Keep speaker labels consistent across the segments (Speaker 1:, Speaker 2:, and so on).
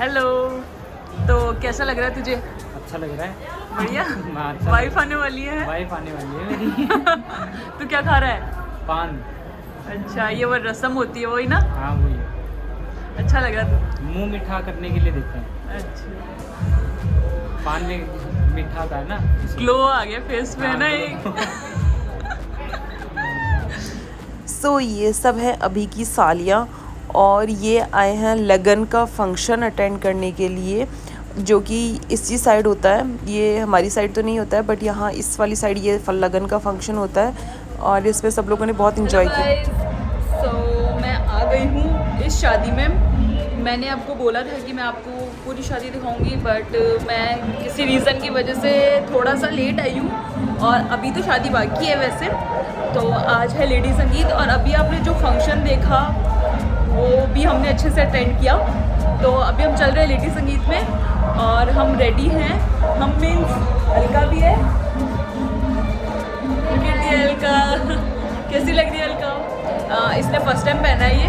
Speaker 1: Hello. तो कैसा लग रहा है तुझे?
Speaker 2: अच्छा लग रहा है।
Speaker 1: बढ़िया।
Speaker 2: अच्छा
Speaker 1: वाइफ आने वाली है।
Speaker 2: वाइफ आने वाली है मेरी।
Speaker 1: तू क्या खा रहा है?
Speaker 2: पान।
Speaker 1: अच्छा, ये वो रसम होती है वही ना?
Speaker 2: हाँ वही।
Speaker 1: अच्छा लग रहा है?
Speaker 2: मुंह मीठा करने के लिए देते हैं।
Speaker 1: अच्छा,
Speaker 2: पान में मीठा होता है ना।
Speaker 1: ग्लो आ गया फेस पे है ना एक।
Speaker 3: सो ये सब है अभी की सालियाँ और ये आए हैं लगन का फंक्शन अटेंड करने के लिए, जो कि इसी साइड होता है। ये हमारी साइड तो नहीं होता है बट यहाँ इस वाली साइड ये लगन का फंक्शन होता है और इसमें सब लोगों ने बहुत इंजॉय किया।
Speaker 1: सो मैं आ गई हूँ इस शादी में। मैंने आपको बोला था कि मैं आपको पूरी शादी दिखाऊंगी बट मैं किसी रीज़न की वजह से थोड़ा सा लेट आई हूँ और अभी तो शादी बाकी है वैसे। तो आज है लेडी संगीत और अभी आपने जो फंक्शन देखा वो भी हमने अच्छे से अटेंड किया। तो अभी हम चल रहे हैं लेडी संगीत में और हम रेडी हैं। हम मीन्स अलका भी है। अलका कैसी लग रही है अलका? इसने फर्स्ट टाइम पहना है ये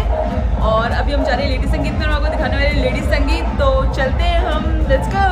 Speaker 1: और अभी हम जा रहे हैं लेडी संगीत में। आपको दिखाने वाले लेडी संगीत। तो चलते हैं हम, लेट्स गो।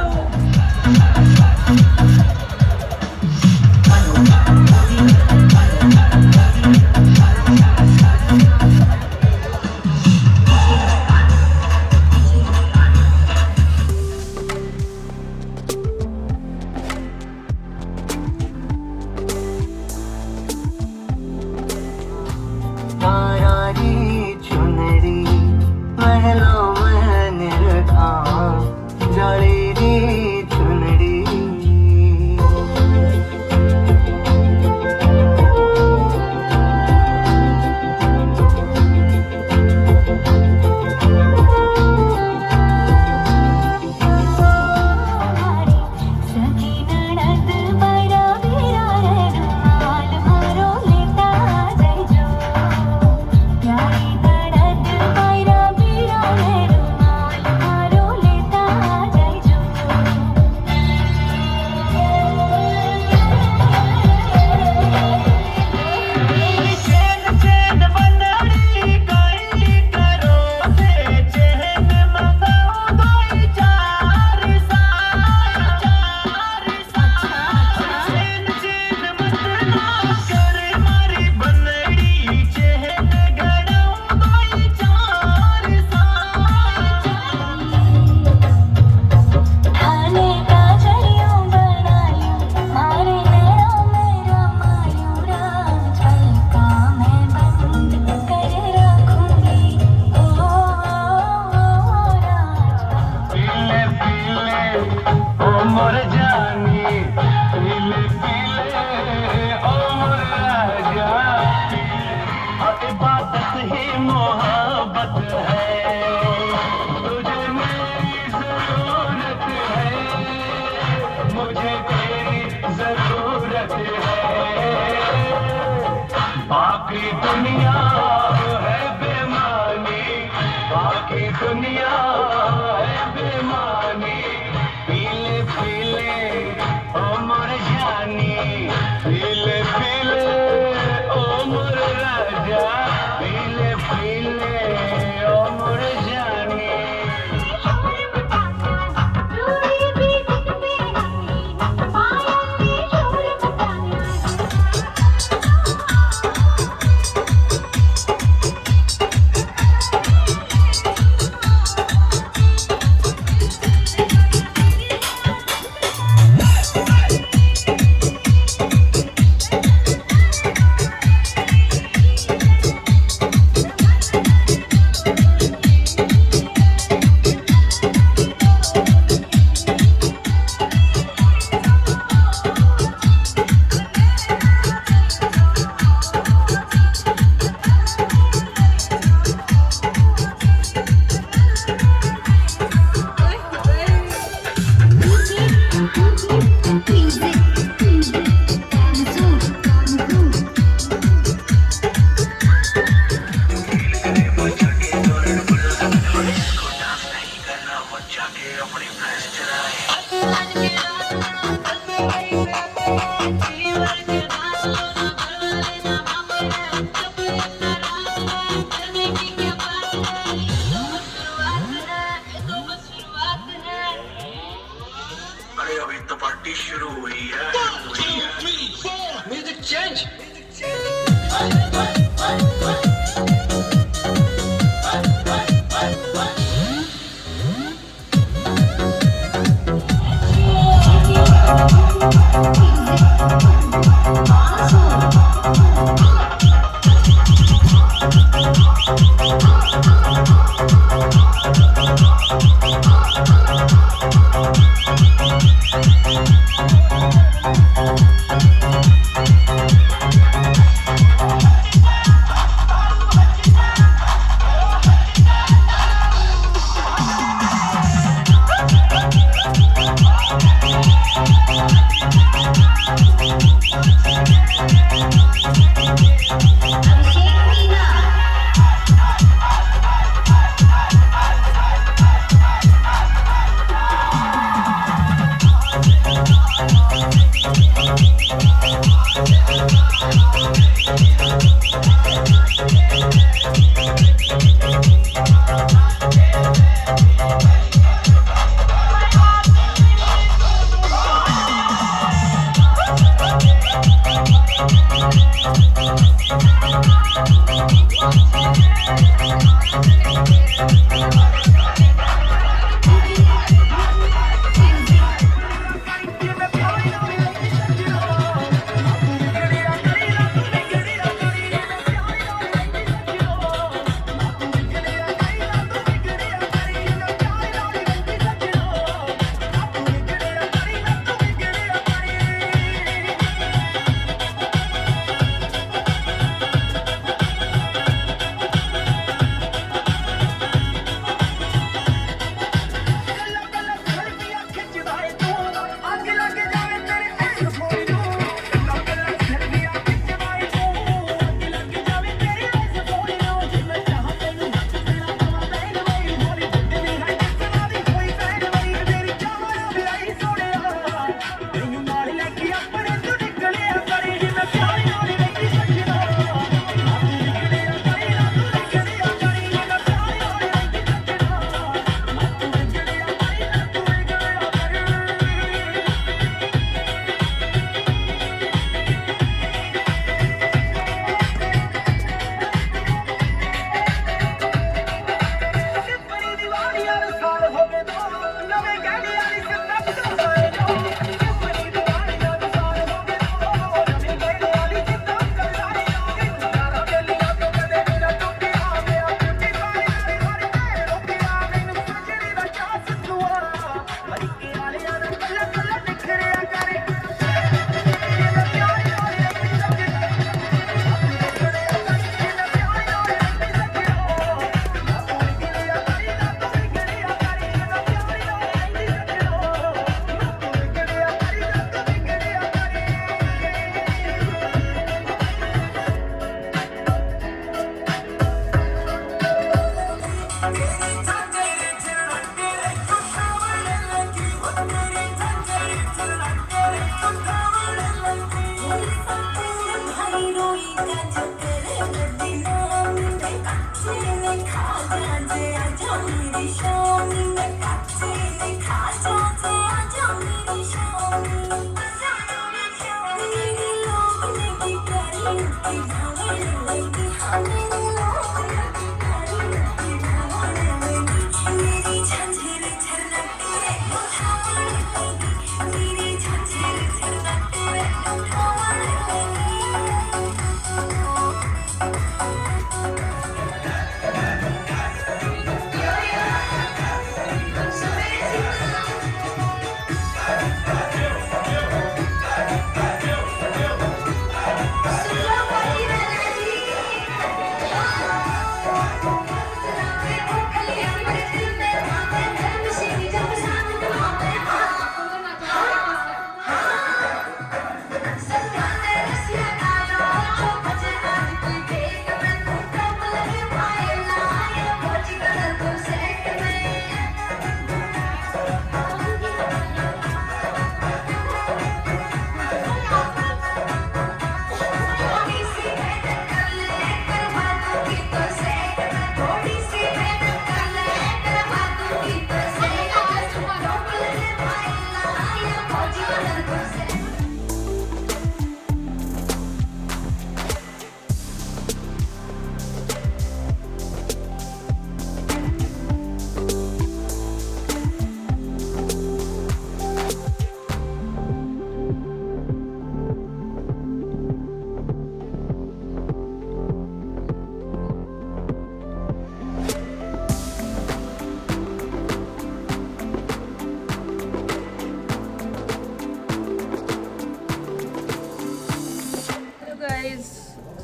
Speaker 4: बाकी दुनिया है बेमानी, बाकी दुनिया है बेमानी। पीले पीले ओ मोर जानी, पीले पीले ओ मोर राजा, पीले पीले ओ मोर जानी।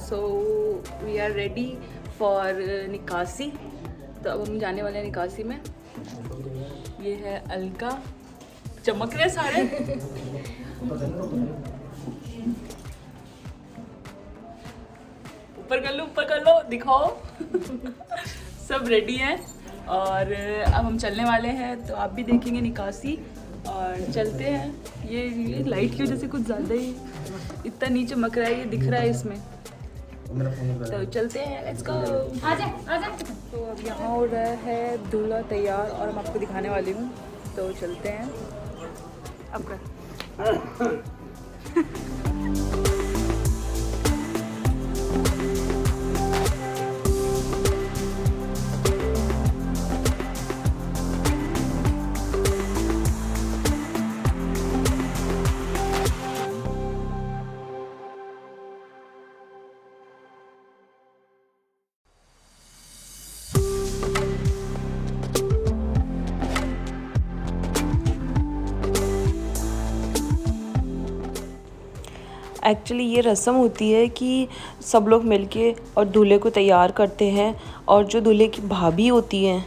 Speaker 1: So we are ready for निकासी। तो अब हम जाने वाले हैं निकासी में। ये है अलका, चमक रहे सारे। ऊपर कर लो दिखाओ। सब रेडी हैं और अब हम चलने वाले हैं। तो आप भी देखेंगे निकासी और चलते हैं। ये लाइट की वजह से कुछ ज़्यादा ही इतना नीचे चमक रहा है, ये दिख रहा है इसमें। तो चलते हैं, लेट्स गो। आजा। तो अब यहाँ हो रहा है दूल्हा तैयार और मैं आपको दिखाने वाली हूँ। तो चलते हैं अब कर।
Speaker 3: एक्चुअली ये रस्म होती है कि सब लोग मिलके और दूल्हे को तैयार करते हैं। और जो दूल्हे की भाभी होती हैं,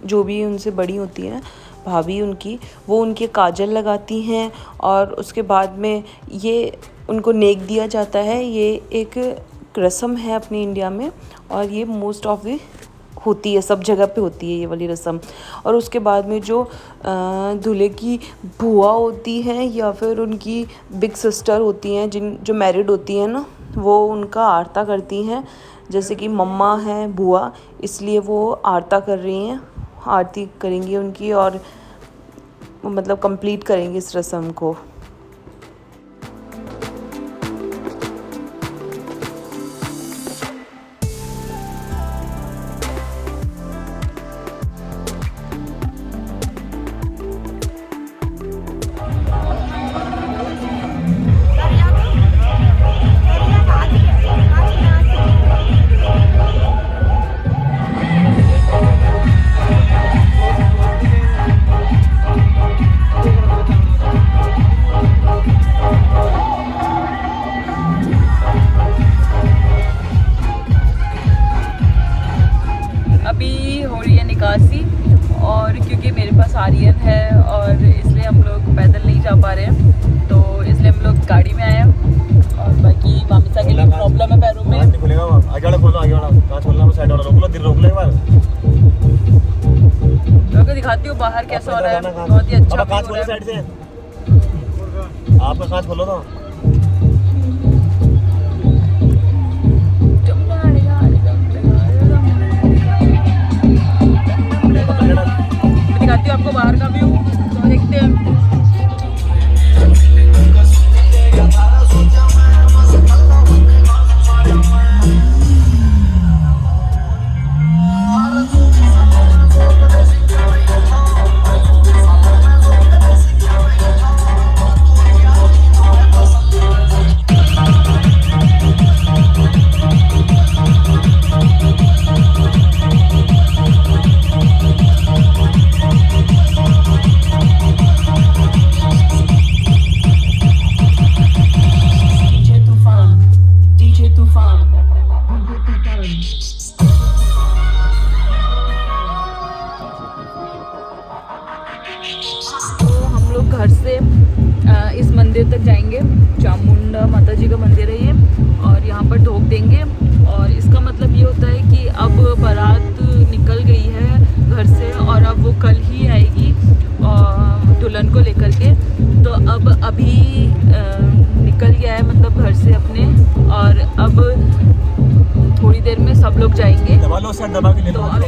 Speaker 3: जो भी उनसे बड़ी होती हैं भाभी उनकी, वो उनके काजल लगाती हैं और उसके बाद में ये उनको नेक दिया जाता है। ये एक रस्म है अपने इंडिया में और ये मोस्ट ऑफ दी होती है, सब जगह पे होती है ये वाली रस्म। और उसके बाद में जो दूल्हे की बुआ होती हैं या फिर उनकी बिग सिस्टर होती हैं, जो मैरिड होती हैं ना, वो उनका आरता करती हैं। जैसे कि मम्मा हैं बुआ, इसलिए वो आरता कर रही हैं, आरती करेंगी उनकी और मतलब कंप्लीट करेंगी इस रस्म को।
Speaker 1: अभी हो रही है निकासी और क्योंकि मेरे पास आर्यन है और इसलिए हम लोग पैदल नहीं जा पा रहे हैं, तो इसलिए हम लोग गाड़ी में आए हैं। और बाकी मामिसा के लिए प्रॉब्लम है पैरों में।
Speaker 5: आगे वाला खोलो, आगे वाला कांच खोलना, साइड वाला रोक लो, दिल रोक लो एक बार।
Speaker 1: हो बाहर कैसा हो रहा है, बहुत ही अच्छा
Speaker 5: कांच
Speaker 1: हो
Speaker 5: खोलो
Speaker 1: रहा है।
Speaker 5: साइड से, आपका कांच खोलो ना।
Speaker 1: मैं दिखाती हूँ आपको बाहर का व्यू, तो देखते हैं। तो हम लोग घर से इस मंदिर तक जाएंगे, चामुंडा माता जी का मंदिर है ये, और यहाँ पर ढोक देंगे। और इसका मतलब ये होता है कि अब बारात निकल गई है घर से और अब वो कल ही आएगी दुल्हन को लेकर के। तो अब अभी निकल गया है मतलब घर से अपने, और अब थोड़ी देर में सब लोग जाएंगे।
Speaker 5: दबा लो सर, दबा के ले
Speaker 1: तो
Speaker 5: लो।
Speaker 1: अब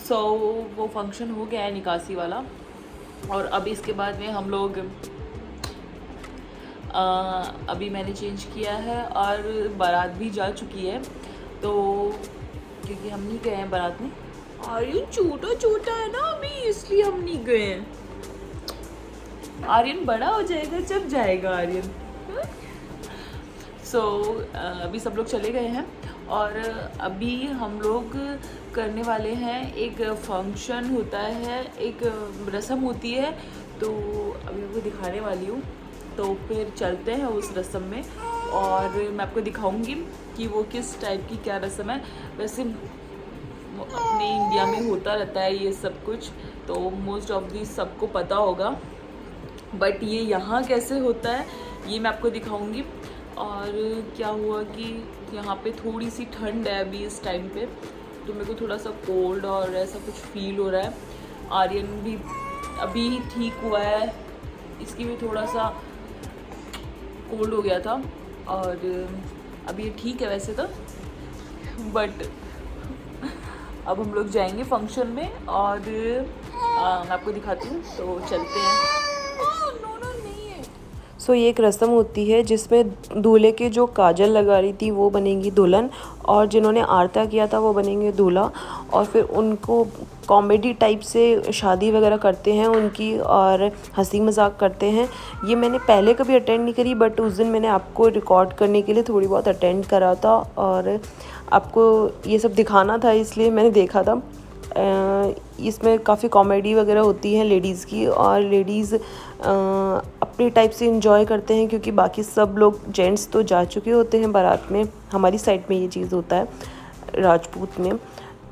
Speaker 1: सो वो फंक्शन हो गया है निकासी वाला, और अब इसके बाद में हम लोग अभी मैंने चेंज किया है और बारात भी जा चुकी है। तो क्योंकि हम नहीं गए हैं बारात में, आर्यन छोटा छोटा है ना अभी, इसलिए हम नहीं गए हैं। आर्यन बड़ा हो जाएगा जब जाएगा आर्यन। सो अभी सब लोग चले गए हैं और अभी हम लोग करने वाले हैं, एक फंक्शन होता है, एक रस्म होती है, तो अभी आपको दिखाने वाली हूँ। तो फिर चलते हैं उस रस्म में और मैं आपको दिखाऊंगी कि वो किस टाइप की क्या रस्म है। वैसे अपने इंडिया में होता रहता है ये सब कुछ, तो मोस्ट ऑफ दी सबको पता होगा, बट ये यहाँ कैसे होता है ये मैं आपको दिखाऊंगी। और क्या हुआ कि यहाँ पे थोड़ी सी ठंड है अभी इस टाइम पे, तो मेरे को थोड़ा सा कोल्ड और ऐसा कुछ फील हो रहा है। आर्यन भी अभी ठीक हुआ है, इसकी भी थोड़ा सा कोल्ड हो गया था और अभी ये ठीक है वैसे तो, बट अब हम लोग जाएंगे फंक्शन में और मैं आपको दिखाती हूँ, तो चलते हैं।
Speaker 3: सो ये एक रस्म होती है जिसमें दूल्हे के जो काजल लगा रही थी वो बनेंगी दुल्हन, और जिन्होंने आरता किया था वो बनेंगे दूल्हा। और फिर उनको कॉमेडी टाइप से शादी वगैरह करते हैं उनकी, और हंसी मजाक करते हैं। ये मैंने पहले कभी अटेंड नहीं करी, बट उस दिन मैंने आपको रिकॉर्ड करने के लिए थोड़ी बहुत अटेंड करा था और आपको ये सब दिखाना था, इसलिए मैंने देखा था। इसमें काफ़ी कॉमेडी वगैरह होती है लेडीज़ की, और लेडीज़ अपनी टाइप से इंजॉय करते हैं, क्योंकि बाकी सब लोग जेंट्स तो जा चुके होते हैं बारात में। हमारी साइड में ये चीज़ होता है राजपूत में,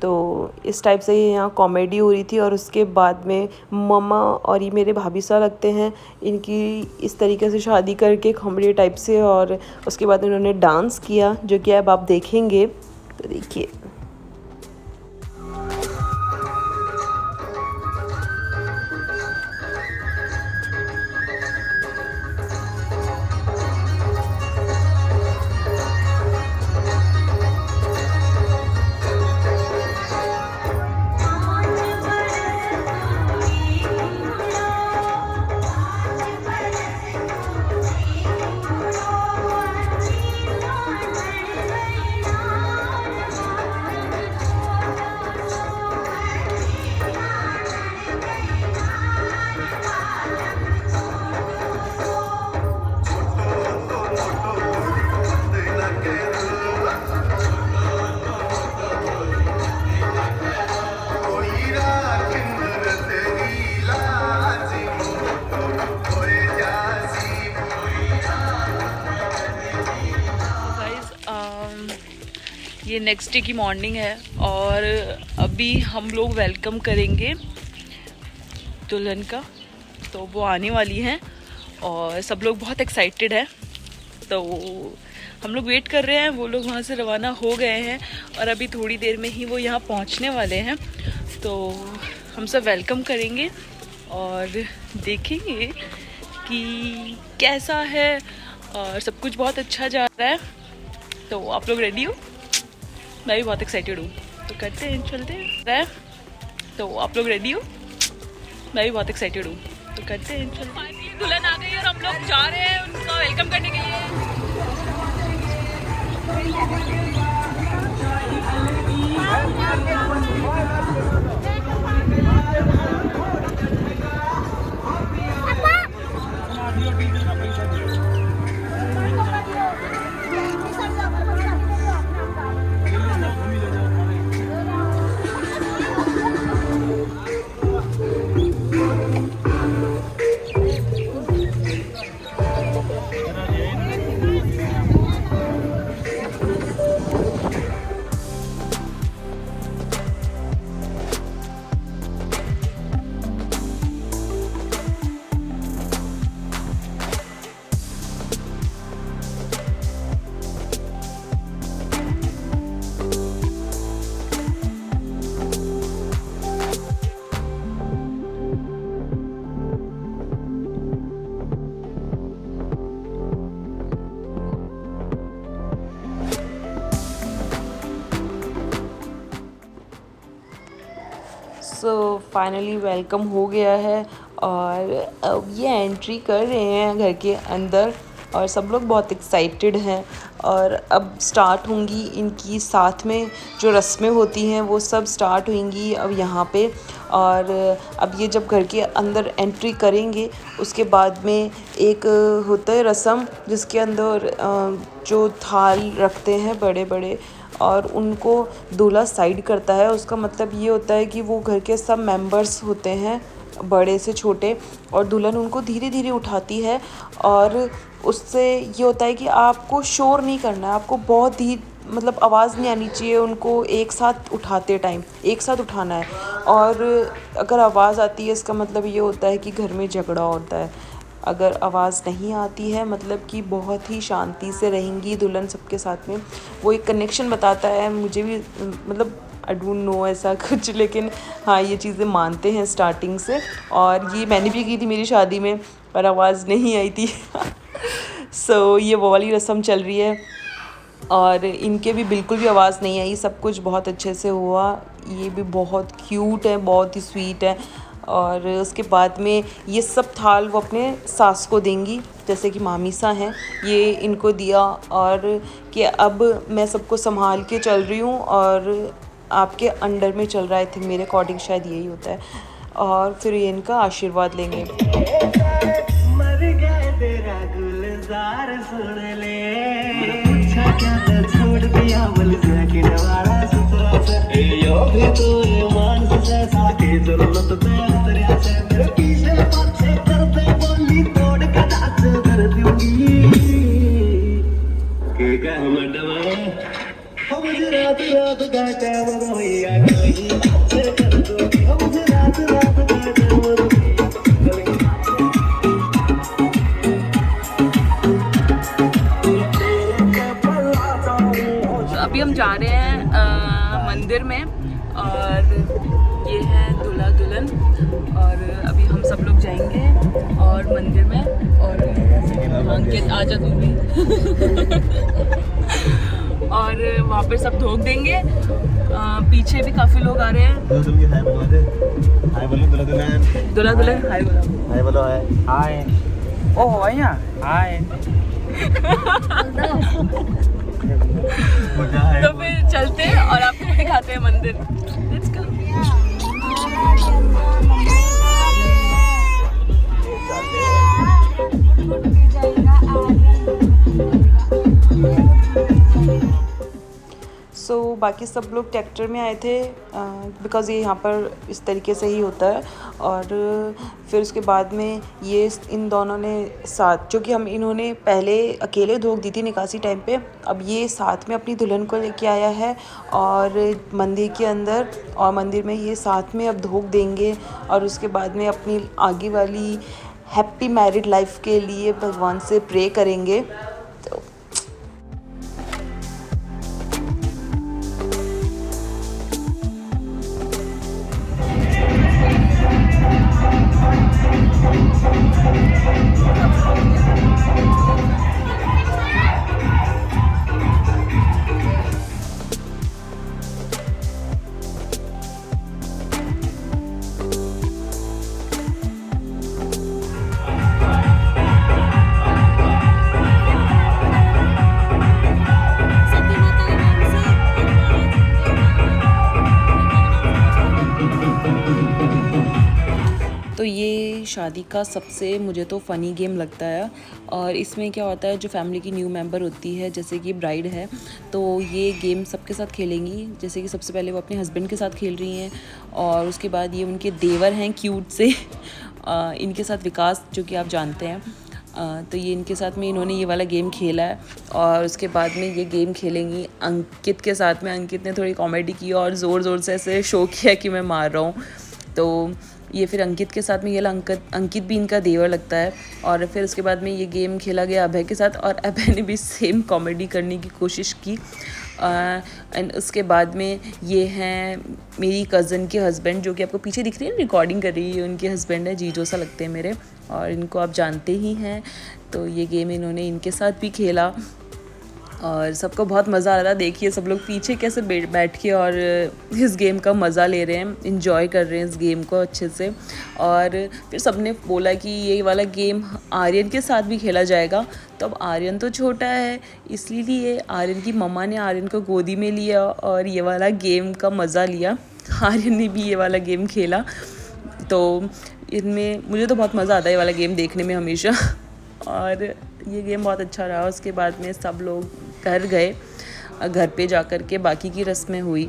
Speaker 3: तो इस टाइप से ये यहाँ कॉमेडी हो रही थी। और उसके बाद में मम्मा और ये मेरे भाभी सा लगते हैं, इनकी इस तरीके से शादी करके कॉमेडी टाइप से, और उसके बाद इन्होंने डांस किया जो कि अब आप देखेंगे, तो देखिए।
Speaker 1: ये नेक्स्ट डे की मॉर्निंग है और अभी हम लोग वेलकम करेंगे दुल्हन का, तो वो आने वाली हैं और सब लोग बहुत एक्साइटेड हैं। तो हम लोग वेट कर रहे हैं, वो लोग वहाँ से रवाना हो गए हैं और अभी थोड़ी देर में ही वो यहाँ पहुँचने वाले हैं। तो हम सब वेलकम करेंगे और देखेंगे कि कैसा है, और सब कुछ बहुत अच्छा जा रहा है। तो आप लोग रेडी हो? मैं भी बहुत एक्साइटेड हूँ, तो करते हैं, चलते हैं। तो आप लोग रेडी हो? मैं भी बहुत एक्साइटेड हूँ, तो करते हैं, चलते हैं। दुल्हन आ गई और हम लोग जा रहे हैं उनका वेलकम करने के लिए।
Speaker 3: सो फाइनली वेलकम हो गया है और अब ये एंट्री कर रहे हैं घर के अंदर, और सब लोग बहुत एक्साइटेड हैं। और अब स्टार्ट होंगी इनकी साथ में जो रस्में होती हैं वो सब स्टार्ट होंगी अब यहाँ पे। और अब ये जब घर के अंदर एंट्री करेंगे उसके बाद में एक होता है रस्म जिसके अंदर जो थाल रखते हैं बड़े बड़े, और उनको दूल्हा साइड करता है। उसका मतलब ये होता है कि वो घर के सब मेंबर्स होते हैं बड़े से छोटे, और दुल्हन उनको धीरे धीरे उठाती है। और उससे ये होता है कि आपको शोर नहीं करना है, आपको बहुत ही मतलब आवाज़ नहीं आनी चाहिए उनको एक साथ उठाते टाइम, एक साथ उठाना है। और अगर आवाज़ आती है इसका मतलब ये होता है कि घर में झगड़ा होता है। अगर आवाज़ नहीं आती है मतलब कि बहुत ही शांति से रहेंगी दुल्हन सबके साथ में। वो एक कनेक्शन बताता है, मुझे भी मतलब आई डोंट नो ऐसा कुछ, लेकिन हाँ ये चीज़ें मानते हैं स्टार्टिंग से। और ये मैंने भी की थी मेरी शादी में, पर आवाज़ नहीं आई थी सो ये वो वाली रस्म चल रही है। और इनके भी बिल्कुल भी आवाज़ नहीं आई, सब कुछ बहुत अच्छे से हुआ। ये भी बहुत क्यूट है, बहुत ही स्वीट है। और उसके बाद में ये सब थाल वो अपने सास को देंगी, जैसे कि मामीसा हैं ये इनको दिया। और कि अब मैं सबको संभाल के चल रही हूँ और आपके अंडर में चल रहा है, थिंक मेरे अकॉर्डिंग शायद यही होता है। और फिर ये इनका आशीर्वाद लेंगे।
Speaker 4: मर गए तेरा गुलजार सुन ले, पूछा क्या था छोड़ दिया बोल सकिन वाला सुतरा से यो भी तोरे मान से साके जरूरत पे उतरिया से मेरे पीछे पाछे करते बोली तोड़ के दांत कर दूंगी के का मडवा हम रात रात का टाइम होइया कोई से कर दूंगी हम रात रात का टाइम
Speaker 1: अभी हम जा रहे हैं मंदिर में और ये है दूल्हा दुल्हन। और अभी हम सब लोग जाएंगे और मंदिर में। और अंकित आजा तू भी और वहाँ पे सब धोख देंगे। पीछे भी काफ़ी लोग आ रहे हैं।
Speaker 5: हाय बोलो दुल्हन।
Speaker 1: दूल्हा दुल्हन हाय बोलो।
Speaker 5: हाय बोलो। हाय
Speaker 2: हाय ओ भैया हाय।
Speaker 1: तो फिर चलते हैं और आपको दिखाते हैं मंदिर। Let's go.
Speaker 3: सो बाकी सब लोग ट्रैक्टर में आए थे बिकॉज़ ये यहाँ पर इस तरीके से ही होता है। और फिर उसके बाद में ये इन दोनों ने साथ, जो कि हम इन्होंने पहले अकेले धोख दी थी निकासी टाइम पे, अब ये साथ में अपनी दुल्हन को लेके आया है और मंदिर के अंदर, और मंदिर में ये साथ में अब धोख देंगे। और उसके बाद में अपनी आगे वाली हैप्पी मैरिड लाइफ के लिए भगवान से प्रे करेंगे। तो तो ये शादी का सबसे मुझे तो फ़नी गेम लगता है। और इसमें क्या होता है, जो फैमिली की न्यू मेंबर होती है जैसे कि ब्राइड है, तो ये गेम सबके साथ खेलेंगी। जैसे कि सबसे पहले वो अपने हस्बैंड के साथ खेल रही हैं और उसके बाद ये उनके देवर हैं क्यूट से इनके साथ विकास, जो कि आप जानते हैं। तो ये इनके साथ में इन्होंने ये वाला गेम खेला है। और उसके बाद में ये गेम खेलेंगी अंकित के साथ में। अंकित ने थोड़ी कॉमेडी की और ज़ोर से ऐसे शो किया कि मैं मार रहा हूँ। तो ये फिर अंकित के साथ में ये अंकित भी इनका देवर लगता है। और फिर उसके बाद में ये गेम खेला गया अभय के साथ और अभय ने भी सेम कॉमेडी करने की कोशिश की। एंड उसके बाद में ये हैं मेरी कज़न के हस्बैंड, जो कि आपको पीछे दिख रही है रिकॉर्डिंग कर रही है। उनके हस्बैंड है जीजो सा लगते हैं मेरे, और इनको आप जानते ही हैं। तो ये गेम इन्होंने इनके साथ भी खेला और सबको बहुत मज़ा आ रहा था। देखिए सब लोग पीछे कैसे बैठ के और इस गेम का मज़ा ले रहे हैं, इंजॉय कर रहे हैं इस गेम को अच्छे से। और फिर सबने बोला कि ये वाला गेम आर्यन के साथ भी खेला जाएगा। तो अब आर्यन तो छोटा है, इसलिए आर्यन की मम्मा ने आर्यन को गोदी में लिया और ये वाला गेम का मज़ा लिया। आर्यन ने भी ये वाला गेम खेला। तो इनमें मुझे तो बहुत मज़ा आता है ये वाला गेम देखने में हमेशा, और ये गेम बहुत अच्छा रहा। उसके बाद में सब लोग घर गए, घर पे जाकर के बाकी की रस्में हुई।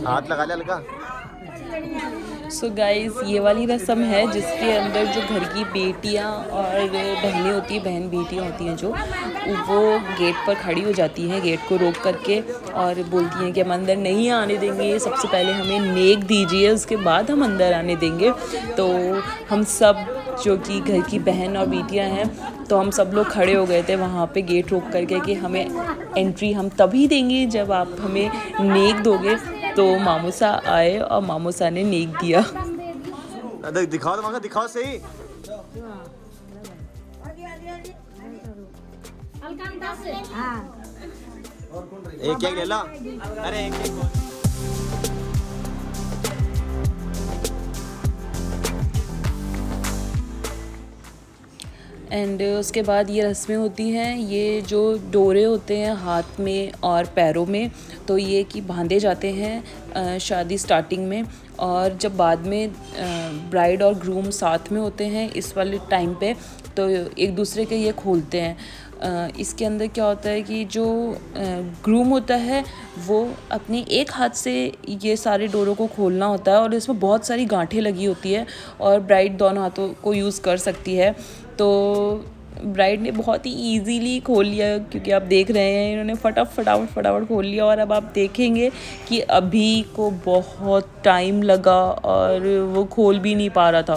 Speaker 5: हाथ लगा ले हल्का।
Speaker 3: सो गाइस, ये वाली रस्म है जिसके अंदर जो घर की बेटियां और बहनें होती हैं, बहन बेटियां होती हैं जो, वो गेट पर खड़ी हो जाती हैं, गेट को रोक करके, और बोलती हैं कि हम अंदर नहीं आने देंगे, सबसे पहले हमें नेक दीजिए, उसके बाद हम अंदर आने देंगे। तो हम सब जो कि घर की बहन और बेटियां हैं, तो हम सब लोग खड़े हो गए थे वहाँ पे गेट रोक करके कि हमें एंट्री हम तभी देंगे जब आप हमें नेक दोगे। तो मामूसा आए और मामूसा ने नेक दिया।
Speaker 5: दिखाओ तो दिखाओ सही। एक एक ले ला। अरे एक एक
Speaker 3: एंड उसके बाद ये रस्में होती हैं, ये जो डोरे होते हैं हाथ में और पैरों में, तो ये कि बांधे जाते हैं शादी स्टार्टिंग में, और जब बाद में ब्राइड और ग्रूम साथ में होते हैं इस वाले टाइम पे, तो एक दूसरे के ये खोलते हैं। इसके अंदर क्या होता है कि जो ग्रूम होता है वो अपने एक हाथ से ये सारे डोरों को खोलना होता है, और इसमें बहुत सारी गांठें लगी होती है, और ब्राइड दोनों हाथों को यूज़ कर सकती है। तो ब्राइड ने बहुत ही इजीली खोल लिया, क्योंकि आप देख रहे हैं इन्होंने फटाफट खोल लिया। और अब आप देखेंगे कि अभी को बहुत टाइम लगा और वो खोल भी नहीं पा रहा था,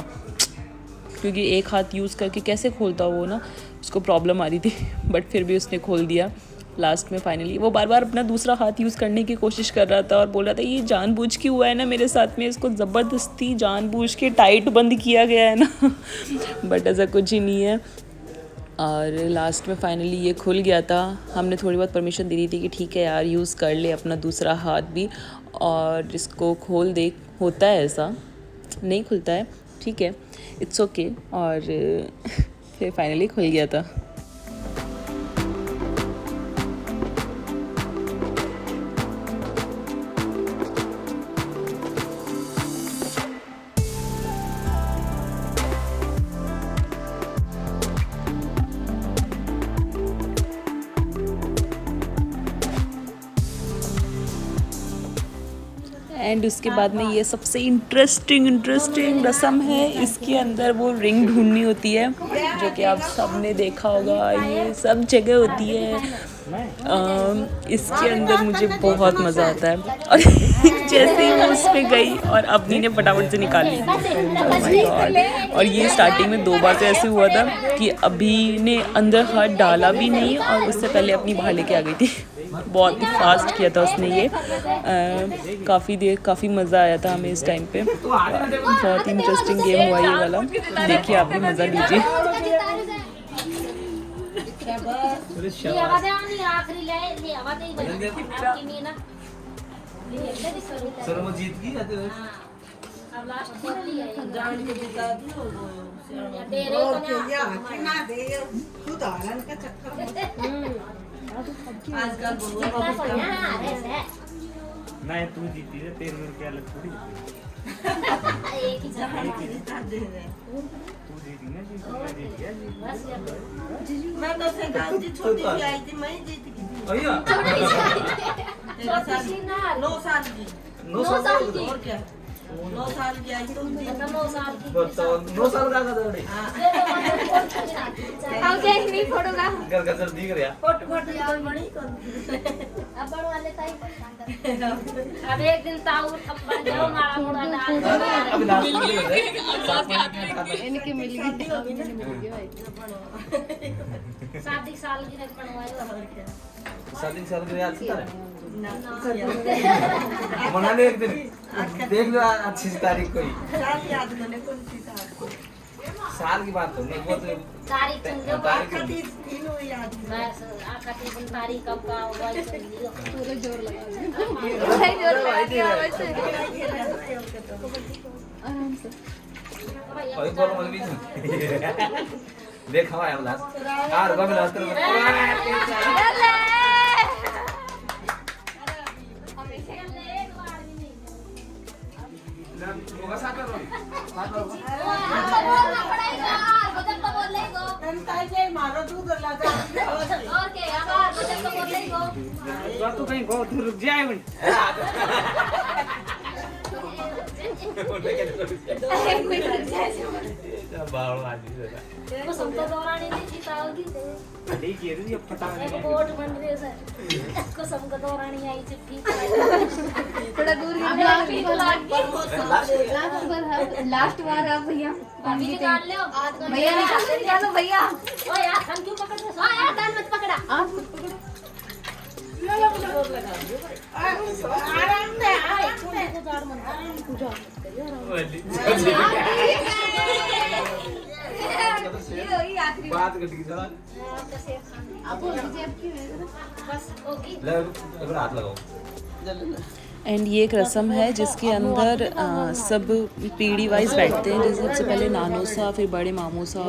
Speaker 3: क्योंकि एक हाथ यूज़ करके कैसे खोलता वो ना, उसको प्रॉब्लम आ रही थी, बट फिर भी उसने खोल दिया लास्ट में फाइनली। वो बार बार अपना दूसरा हाथ यूज़ करने की कोशिश कर रहा था और बोल रहा था ये जानबूझ के हुआ है ना मेरे साथ में, इसको ज़बरदस्ती जानबूझ के टाइट बंद किया गया है ना बट ऐसा कुछ ही नहीं है। और लास्ट में फाइनली ये खुल गया था। हमने थोड़ी बहुत परमिशन दे दी थी कि ठीक है यार यूज़ कर ले अपना दूसरा हाथ भी, और इसको खोल दे। होता है ऐसा, नहीं खुलता है, ठीक है, इट्स ओके। और फिर फाइनली खुल गया था। एंड उसके बाद में ये सबसे इंटरेस्टिंग रस्म है। इसके अंदर वो रिंग ढूंढनी होती है, जो कि आप सब ने देखा होगा, ये सब जगह होती है। इसके अंदर मुझे बहुत मज़ा आता है, और जैसे ही वो उस पर गई और अबनी ने फटाफट से निकाल ली। Oh my God। और ये स्टार्टिंग में 2 बार तो ऐसे हुआ था कि अभी ने अंदर हाथ डाला भी नहीं और उससे पहले अपनी बाहर लेके आ गई थी। बहुत ही फास्ट किया था उसने ये। काफ़ी मज़ा आया था हमें इस टाइम पे। बहुत ही इंटरेस्टिंग गेम हुआ ये वाला, देखिए आप भी मज़ा लीजिए।
Speaker 2: नहीं तू जीती है, तेरे में क्या अलग थोड़ी
Speaker 6: एक ही
Speaker 2: तू जीती ना,
Speaker 7: मैं तो से गांधी छोटी सी आई थी, मैं जीत गई।
Speaker 2: भैया
Speaker 7: 9 साल की।
Speaker 6: 9 साल की
Speaker 7: और क्या 9 साल की आई तुम जीत।
Speaker 6: 9 साल की।
Speaker 2: बताओ 9 साल का दौड़ी
Speaker 6: अब क्या नहीं फोड़ोगा,
Speaker 2: घर का सब दिख रहा।
Speaker 7: फोट कोई बड़ी कौन।
Speaker 6: अब बड़ वाले ताई अब एक दिन ताऊ अब बन जाओ मारा मुड़ा डाल
Speaker 2: अब लास्ट में
Speaker 1: इनके मिल गई।
Speaker 6: शादी साल की रख बनवाए
Speaker 2: शादी साल के याद से मना ले एक दिन देख लो अच्छी तारीख कोई
Speaker 7: साल याद करने कौन सी
Speaker 2: साल की बात तो नहीं, वो तो
Speaker 6: तारीख चुन लो।
Speaker 2: तारीख
Speaker 7: तीन वो याद।
Speaker 6: बस आका की तारीख कब का हुआ चुन लियो।
Speaker 1: पूरा जोर लगा आराम से।
Speaker 2: कोई बोल मत भी देख हवा है उलास यार बाबू लास्ट
Speaker 6: बोलना पड़ेगा, बोले गो
Speaker 7: ताई मारो दूध लगा
Speaker 6: और के आवाज बोले तो बोले गो
Speaker 8: तू कहीं बहुत दूर रुक जाए
Speaker 6: कुसुम तो दौरानी नहीं जीताओगी
Speaker 8: ठीक है ये पता
Speaker 6: एक वोट बन रहे सर कुसुम को दौरानी आई चिट्ठी
Speaker 9: थोड़ा दूर लास्ट बार आप भैया
Speaker 6: अभी निकाल लो
Speaker 9: भैया निकाल लो भैया
Speaker 6: ओ यार हम क्यों पकड़ रहे हो यार कान मत पकड़ा
Speaker 9: आप
Speaker 7: आराम से आए
Speaker 6: को चार मन पूजा
Speaker 2: बात कर दी सर
Speaker 9: आप जेब की
Speaker 6: बस ओके
Speaker 2: हाथ लगाओ।
Speaker 3: एंड ये एक रस्म है जिसके अंदर सब पीढ़ी वाइज बैठते हैं। जैसे सबसे पहले नानो सा, फिर बड़े मामू सा,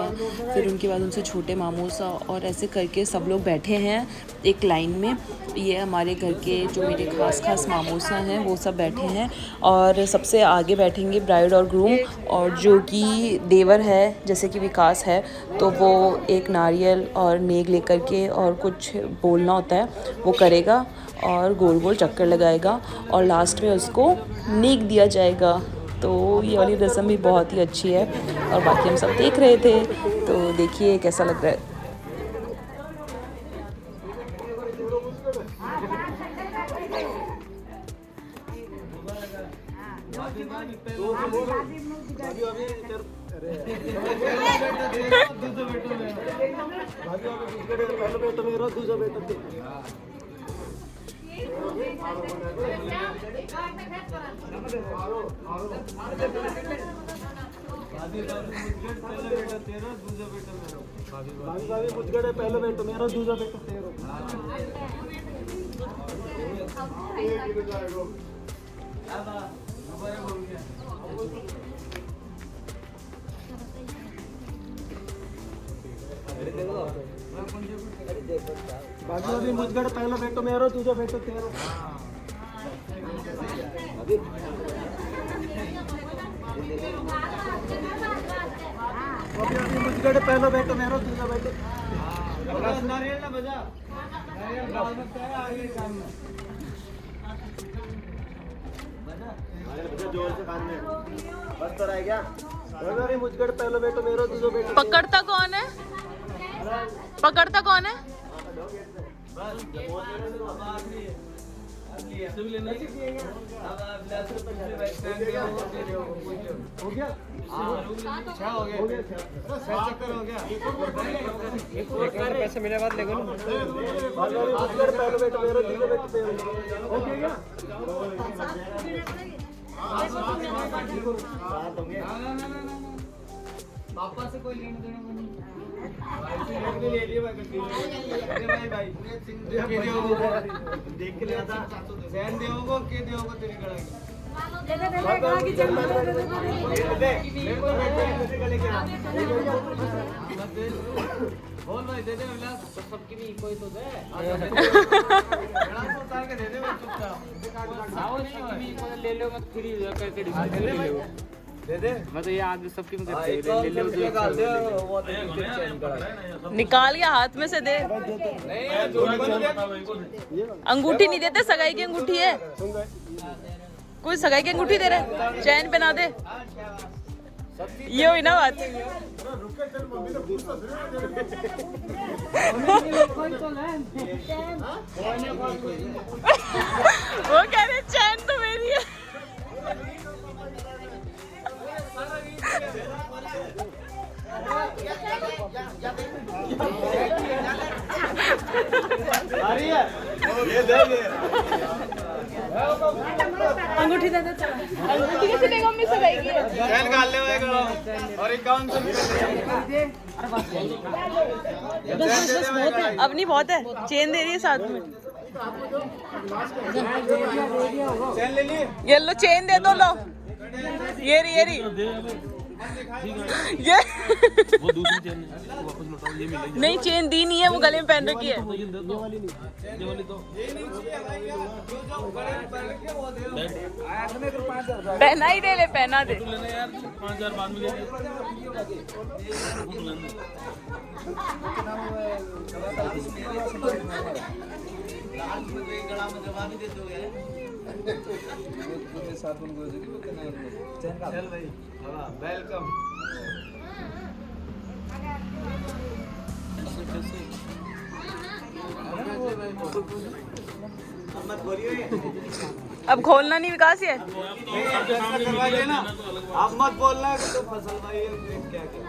Speaker 3: फिर उनके बाद उनसे छोटे मामू सा, और ऐसे करके सब लोग बैठे हैं एक लाइन में। ये हमारे घर के जो मेरे खास मामू सा हैं वो सब बैठे हैं, और सबसे आगे बैठेंगे ब्राइड और ग्रूम, और जो कि देवर है जैसे कि विकास है तो वो एक नारियल और नेग लेकर के और कुछ बोलना होता है वो करेगा और गोल गोल चक्कर लगाएगा और लास्ट में उसको नेक दिया जाएगा। तो ये वाली रस्म भी बहुत ही अच्छी है और बाकी हम सब देख रहे थे, तो देखिए कैसा लग रहा है।
Speaker 8: पहले बेटा मेरा दूसरा बेटा तेरा बाकी अभी मुझगड़ पहला बेटो मेरा दूसरा बेटो तेरा अभी मुझगड़ पहला बेटो मेरा दूसरा बेटो नारियल ना बजा नारियल बाद में तेरा आगे काम में जोर से कान में बस तो रह गया। अरे मुझगड़ पहला बेटो मेरा दूसरा बेटो
Speaker 1: पकड़ता कौन है? पकड़ता कौन है?
Speaker 8: हो गया हो गया चक्कर हो गया पैसे मेरे बाद लेगा ना पहले बेटा मेरा दूसरा बेटा तेरा हो गया पापा से कोई लेना देना नहीं देख के लिया था सैन देवोगो के देवोगो तेरी कड़ाई बोल भाई दे दे विलास सबकी भी कोई तो दे उतार के दे दे चुपचाप ले लो मत फ्री करके ले लो दे दे मैं तो ये आगे सबकी में करते ले ले निकाल दे वो
Speaker 1: निकाल के हाथ में से दे। अंगूठी नहीं देते, सगाई की अंगूठी है। कोई सगाई की अंगूठी दे रहा है, चैन पहना दे। ये हुई ना बात। वो कह रहे चैन तो मेरी है। अंगूठी दे दे। अंगूठी कैसे देगा? मम्मी सगाई की है।
Speaker 8: चैन काट ले और एक काउंट
Speaker 1: अब नहीं बहुत है, चेन दे रही है साथ में।
Speaker 8: चैन ले ली
Speaker 1: ये लो चेन दे दो, लो ये रही ये
Speaker 8: वो दूसरी चेन वापस लौटाओ, ये मिलेगी।
Speaker 1: नहीं, चेन दी नहीं है, वो गले में पहन रखी है।
Speaker 8: ये वाली नहीं, ये वाली तो
Speaker 1: पहना ही दे ले, पहना दे।
Speaker 8: लेना यार, 5000 बाद में ले
Speaker 2: वेलकम।
Speaker 1: अब खोलना नहीं विकास ये।
Speaker 2: आप मत बोलना कि तो फसल भाई क्या क्या।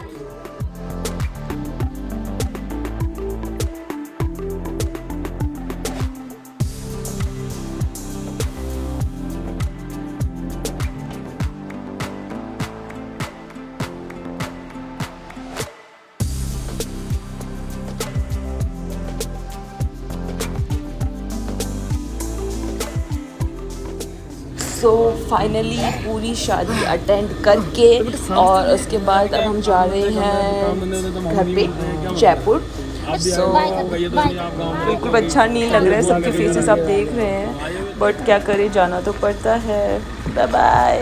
Speaker 3: सो फाइनली पूरी शादी अटेंड करके और उसके बाद अब हम जा रहे हैं घर पे जयपुर। सो बिल्कुल अच्छा नहीं लग रहा है, सबके फेसेस आप देख रहे हैं, बट क्या करें, जाना तो पड़ता है। Bye bye.